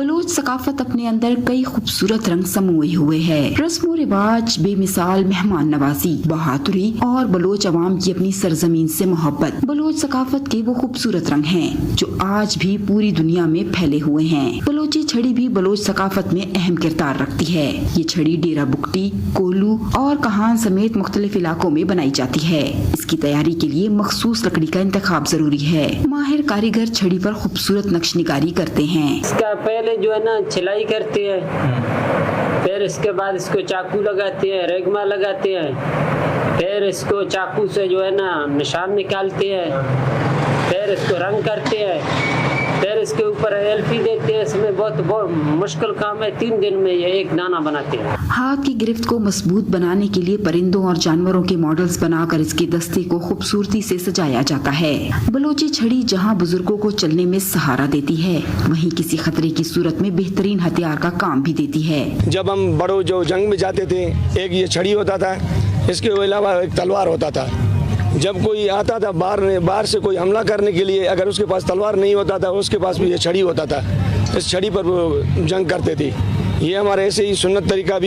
Bloch सकाफत अपने अंदर कई खूबसूरत रंग समोए हुए है। रस्म रिवाज, बेमिसाल मेहमान नवाजी, बहादुरी और बलोच अवाम की अपनी सरजमीन से मोहब्बत बलोच सकाफत के वो खूबसूरत रंग हैं जो आज भी पूरी दुनिया में फैले हुए हैं। बलोची छड़ी भी बलोच सकाफत में अहम किरदार रखती है। ये छड़ी डेरा बुगटी, कोलू और कहान समेत मुख्तलिफ इलाकों में बनाई जाती है। इसकी तैयारी के लिए मखसूस लकड़ी का इंतखाब जरूरी है। माहिर कारीगर छड़ी पर खूबसूरत नक्शनिगारी करते हैं। इसका पहले जो है ना छिलाई करते हैं, फिर इसके बाद इसको चाकू लगाते हैं, रेगमा लगाते हैं, फिर इसको चाकू से जो है ना निशान निकालते हैं, फिर इसको रंग करते हैं, फिर इसके ऊपर एल्फी देते हैं। इसमें बहुत मुश्किल काम है। 3 दिन में ये एक दाना बनाते हैं। हाथ की गिरफ्त को मजबूत बनाने के लिए परिंदों और जानवरों के मॉडल्स बनाकर इसके दस्ते को खूबसूरती से सजाया जाता है। बलोची छड़ी जहां बुजुर्गों को चलने में सहारा देती है, वहीं किसी खतरे की सूरत में बेहतरीन हथियार का काम भी देती है। जब हम बड़ों जो जंग में जाते थे, एक ये छड़ी होता था, इसके अलावा एक तलवार होता था। जब कोई आता था बाहर से कोई हमला करने के लिए, अगर उसके पास तलवार नहीं होता था, उसके पास भी ये छड़ी होता था। इस छड़ी पर वो जंग करते थे। ये हमारे ऐसे ही सुन्नत तरीका भी